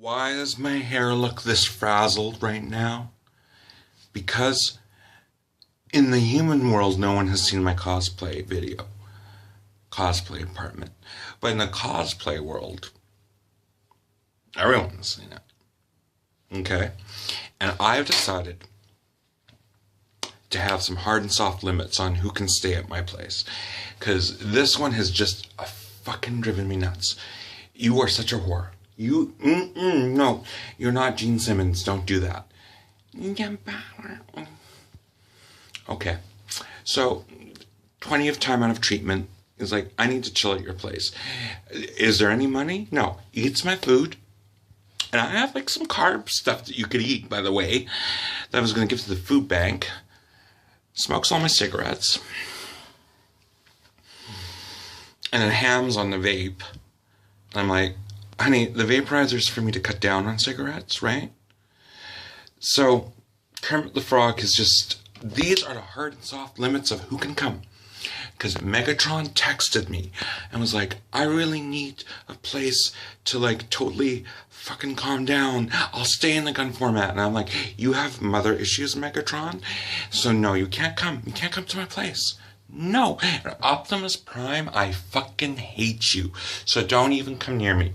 Why does my hair look this frazzled right now? Because in the human world, no one has seen my cosplay video, cosplay apartment. But in the cosplay world, everyone has seen it. Okay? And I've decided to have some hard and soft limits on who can stay at my place. Because this one has just fucking driven me nuts. You are such a whore. No, you're not Gene Simmons. Don't do that. Okay, so 20th time out of treatment is like, I need to chill at your place. Is there any money? No. Eats my food. And I have like some carb stuff that you could eat, by the way, that I was going to give to the food bank. Smokes all my cigarettes. And then hams on the vape. I'm like, honey, the vaporizer's for me to cut down on cigarettes, right? So, Kermit the Frog is just, these are the hard and soft limits of who can come. Because Megatron texted me and was like, I really need a place to like totally fucking calm down. I'll stay in the gun format. And I'm like, you have mother issues, Megatron? So no, you can't come. You can't come to my place. No. Optimus Prime, I fucking hate you. So don't even come near me.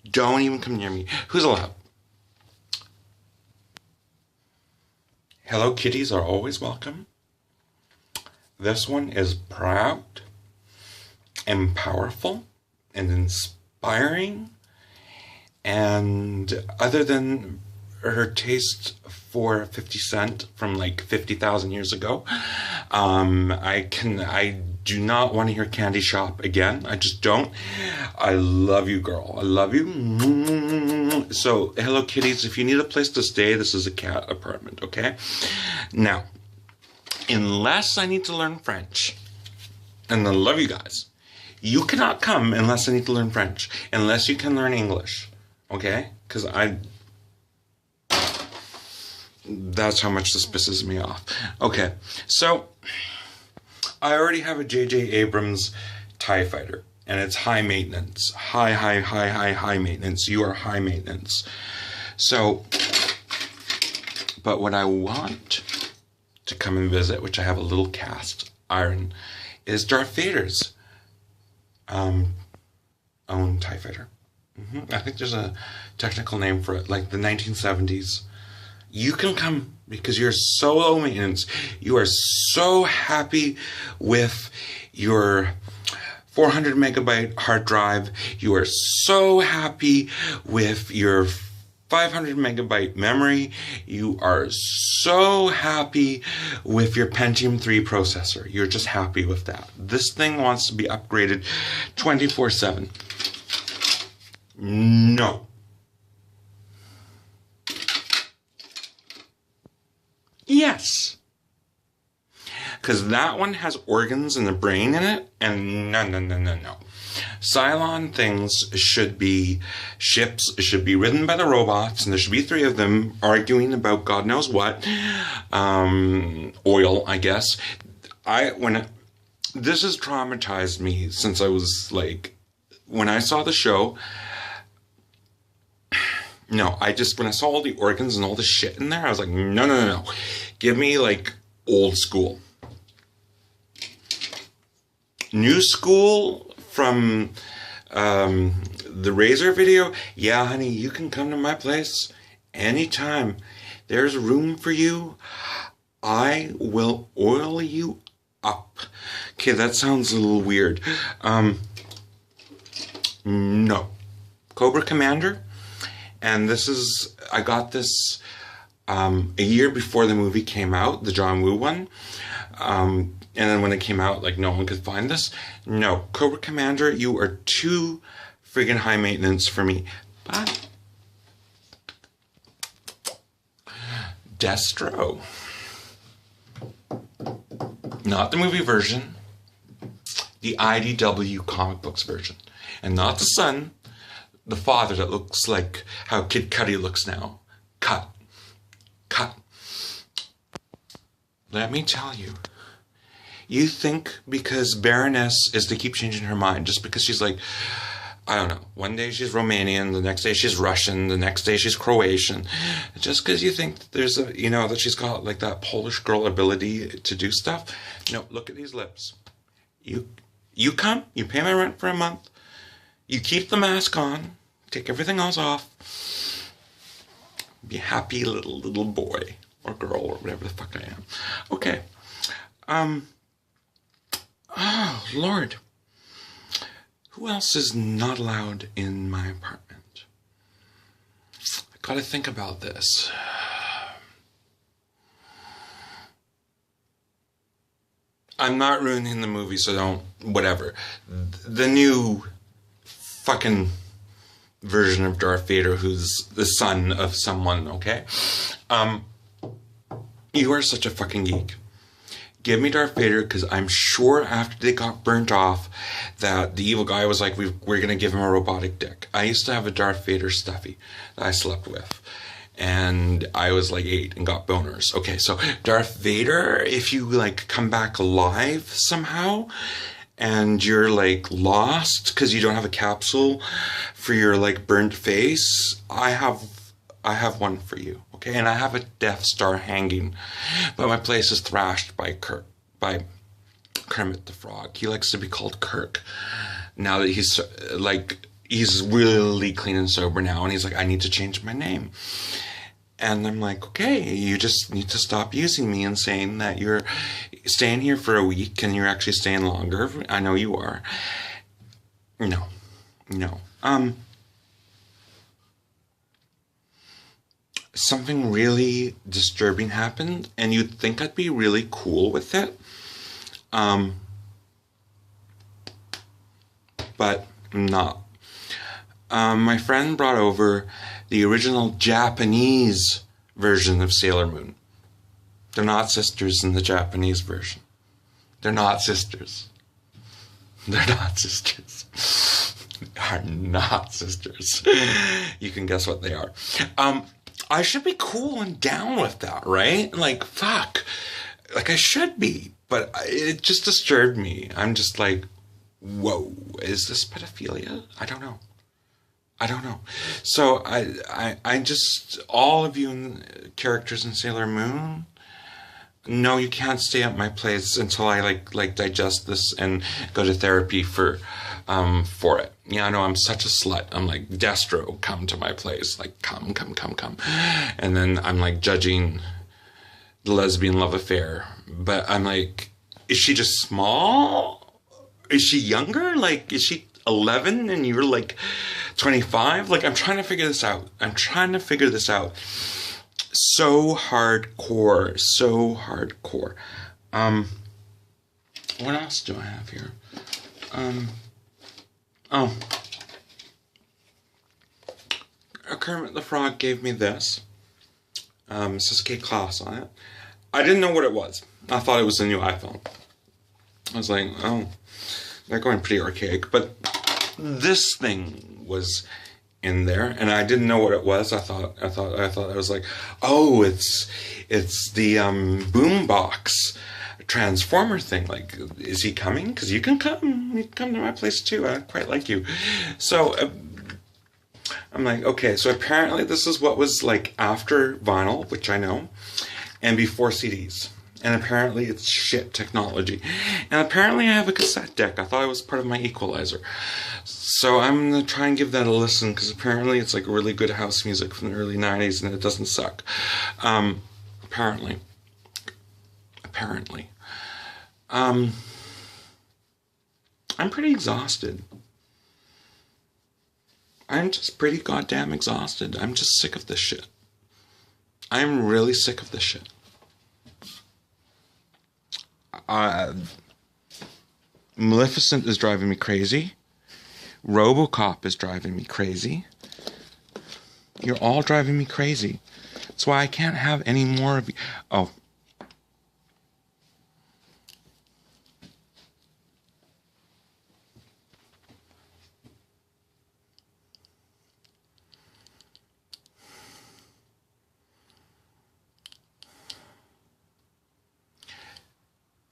Don't even come near me. Who's allowed? Hello Kitties are always welcome. This one is proud and powerful and inspiring. And other than her taste for 50 Cent from like 50,000 years ago, I do not want to hear Candy Shop again. I just don't. I love you, girl. I love you. So, Hello Kitties, if you need a place to stay, this is a cat apartment, okay? Now, unless I need to learn French, and I love you guys, you cannot come unless I need to learn French, unless you can learn English, okay? Because that's how much this pisses me off. Okay, so I already have a J.J. Abrams TIE Fighter, and it's high maintenance. High maintenance. You are high maintenance. So, but what I want to come and visit, which I have a little cast iron, is Darth Vader's own TIE Fighter. I think there's a technical name for it, like the 1970s. You can come because you're so low maintenance. You are so happy with your 400 megabyte hard drive. You are so happy with your 500 megabyte memory. You are so happy with your Pentium 3 processor. You're just happy with that. This thing wants to be upgraded 24/7. No. Yes. Because that one has organs in the brain in it, and no. Cylon things should be ships, should be ridden by the robots, and there should be 3 of them arguing about God knows what. Oil, I guess. This has traumatized me since I was like, when I saw the show. No, when I saw all the organs and all the shit in there, I was like, no. Give me, like, old school. New school from the Razor video? Yeah, honey, you can come to my place anytime. There's room for you. I will oil you up. Okay, that sounds a little weird. No. Cobra Commander? And I got this a year before the movie came out, the John Woo one. And then when it came out, like, no one could find this. No, Cobra Commander, you are too friggin' high maintenance for me. But Destro. Not the movie version. The IDW comic books version. And not the son. The father that looks like how Kid Cudi looks now. Cut. Let me tell you. You think because Baroness is to keep changing her mind, just because she's like, I don't know. One day she's Romanian, the next day she's Russian, the next day she's Croatian. Just because you think that there's a, you know, that she's got like that Polish girl ability to do stuff. No, look at these lips. You come, you pay my rent for a month, you keep the mask on, take everything else off, be a happy little boy or girl or whatever the fuck I am. Okay. Oh, Lord. Who else is not allowed in my apartment? I gotta think about this. I'm not ruining the movie, so don't, whatever. The new fucking version of Darth Vader, who's the son of someone, okay? You are such a fucking geek. Give me Darth Vader, because I'm sure after they got burnt off that the evil guy was like, we're going to give him a robotic dick. I used to have a Darth Vader stuffy that I slept with. And I was like 8 and got boners. Okay, so Darth Vader, if you like come back alive somehow and you're like lost because you don't have a capsule for your like burnt face, I have one for you. Okay, and I have a Death Star hanging, but my place is thrashed by Kermit the Frog. He likes to be called Kirk. Now that he's really clean and sober now, and he's like, I need to change my name. And I'm like, okay, you just need to stop using me and saying that you're staying here for a week and you're actually staying longer. I know you are. No. Something really disturbing happened, and you'd think I'd be really cool with it. But I'm not. My friend brought over the original Japanese version of Sailor Moon. They're not sisters in the Japanese version. They're not sisters. They're not sisters. They are not sisters. You can guess what they are. I should be cool and down with that, right? Like, fuck. Like, I should be. But it just disturbed me. I'm just like, whoa, is this pedophilia? I don't know. So I just, all of you characters in Sailor Moon, no, you can't stay at my place until I like digest this and go to therapy for it. Yeah, I know I'm such a slut. I'm like, Destro, come to my place. Like, come. And then I'm like judging the lesbian love affair. But I'm like, is she just small? Is she younger? Like, is she 11 and you're like 25? Like, I'm trying to figure this out. So hardcore. What else do I have here? Kermit the Frog gave me this. It says K-Class on it. I didn't know what it was. I thought it was a new iPhone. I was like, oh, they're going pretty archaic. But this thing was in there, and I didn't know what it was. I thought I was like, oh, it's the boombox transformer thing. Like, is he coming? Because you can come to my place too. I quite like you. So I'm like, okay, so apparently this is what was like after vinyl, which I know, and before CDs. And apparently it's shit technology. And apparently I have a cassette deck. I thought it was part of my equalizer. So I'm going to try and give that a listen, because apparently it's like really good house music from the early 90s and it doesn't suck. Apparently. I'm pretty exhausted. I'm just pretty goddamn exhausted. I'm just sick of this shit. I'm really sick of this shit. Maleficent is driving me crazy. RoboCop is driving me crazy. You're all driving me crazy. That's why I can't have any more of you. Oh.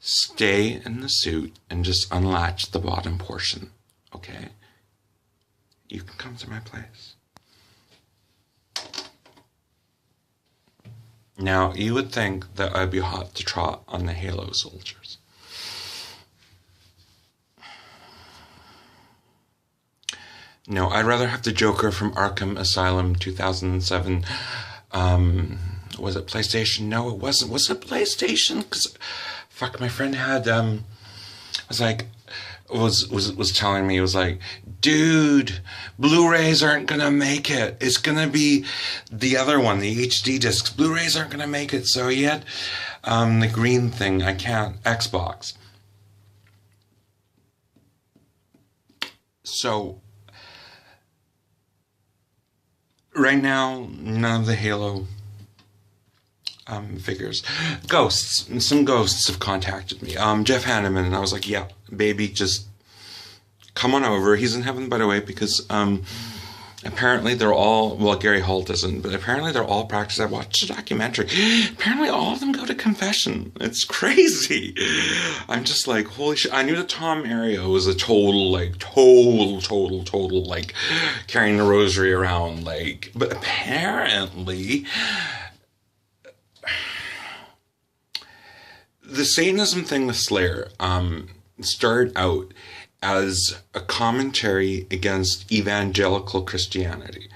Stay in the suit and just unlatch the bottom portion, okay? come to my place. Now, you would think that I'd be hot to trot on the Halo soldiers. No, I'd rather have the Joker from Arkham Asylum 2007. Was it PlayStation? No, it wasn't. Was it PlayStation? Because, fuck, my friend had, was telling me, it was like, dude, Blu-rays aren't gonna make it. It's gonna be the other one, the HD discs. Blu-rays aren't gonna make it. So he had the green thing. I can't. Xbox. So right now, none of the Halo figures. Some ghosts have contacted me. Jeff Hanneman, and I was like, yeah, baby, just come on over. He's in heaven, by the way, because apparently they're all, well, Gary Holt isn't, but apparently they're all practiced. I watched a documentary. Apparently all of them go to confession. It's crazy. I'm just like, holy shit. I knew that Tom Ario was a total, like, carrying the rosary around, like, but apparently the Satanism thing with Slayer started out as a commentary against evangelical Christianity.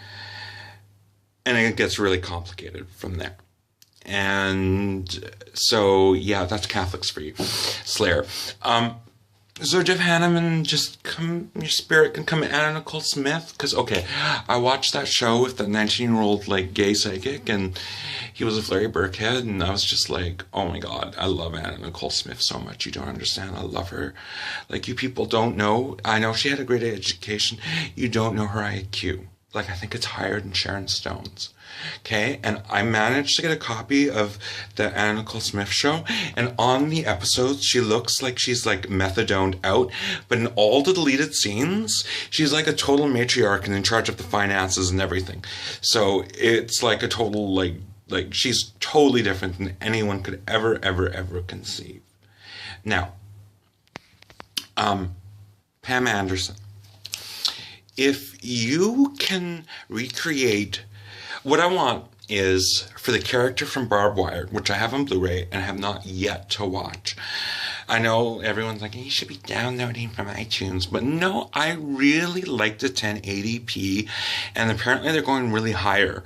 And it gets really complicated from there. And so, yeah, that's Catholics for you. Slayer. So Jeff Hanneman, just come, your spirit can come, Anna Nicole Smith, because, okay, I watched that show with the 19-year-old, like, gay psychic, and he was a Larry Burkhead, and I was just like, oh my god, I love Anna Nicole Smith so much, you don't understand, I love her. Like, you people don't know, I know she had a great education, you don't know her IQ. Like, I think it's higher than Sharon Stone's. Okay, and I managed to get a copy of the Anna Nicole Smith show, and on the episodes, she looks like she's like methadoned out, but in all the deleted scenes, she's like a total matriarch and in charge of the finances and everything. So it's like a total, like she's totally different than anyone could ever conceive. Now, Pam Anderson, if you can recreate, what I want is for the character from Barbed Wire, which I have on Blu-ray and have not yet to watch. I know everyone's like, you should be downloading from iTunes, but no, I really like the 1080p, and apparently they're going really higher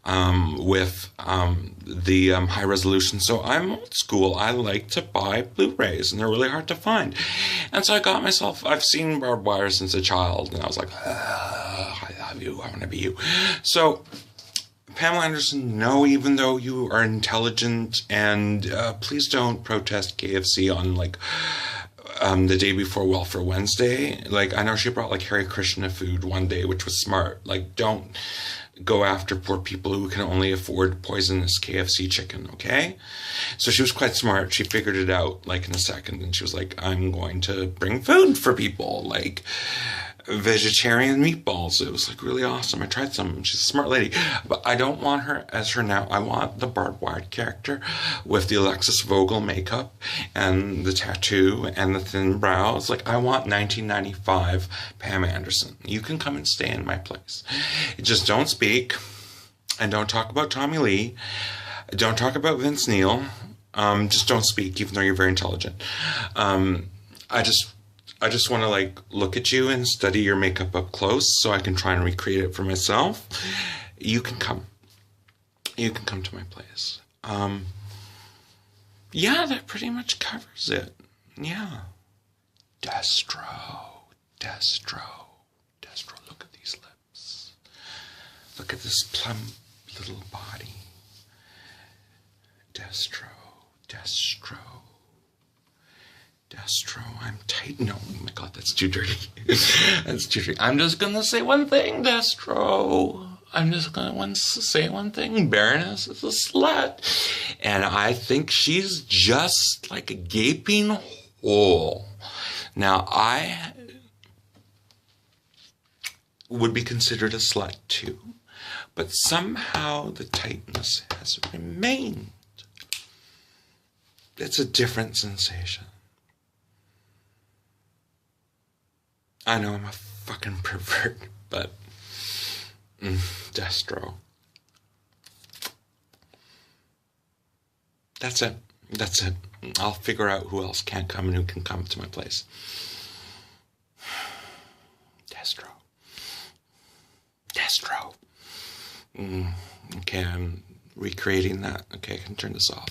with the high resolution. So I'm old school. I like to buy Blu-rays, and they're really hard to find. And so I got myself, I've seen Barbed Wire since a child, and I was like, I love you, I want to be you. So Pamela Anderson, no, even though you are intelligent, and please don't protest KFC on, like, the day before Welfare Wednesday. Like, I know she brought, like, Hare Krishna food one day, which was smart. Like, don't go after poor people who can only afford poisonous KFC chicken, okay? So she was quite smart. She figured it out, like, in a second, and she was like, I'm going to bring food for people, like vegetarian meatballs. It was like really awesome. I tried some. She's a smart lady, but I don't want her as her now. I want the Barbed Wire character with the Alexis Vogel makeup and the tattoo and the thin brows. Like, I want 1995 Pam Anderson. You can come and stay in my place. Just don't speak, and don't talk about Tommy Lee. Don't talk about Vince Neil. Just don't speak, even though you're very intelligent. I just want to, like, look at you and study your makeup up close so I can try and recreate it for myself. You can come. You can come to my place. Yeah, that pretty much covers it. Yeah. Destro. Look at these lips. Look at this plump little body. Destro, I'm tight. No, oh my god, that's too dirty. That's too dirty. I'm just gonna say one thing, Destro. I'm just gonna say one thing. Baroness is a slut. And I think she's just like a gaping hole. Now, I would be considered a slut too. But somehow the tightness has remained. It's a different sensation. I know I'm a fucking pervert, but Destro. That's it. That's it. I'll figure out who else can't come and who can come to my place. Destro. Destro. Okay, I'm recreating that. Okay, I can turn this off.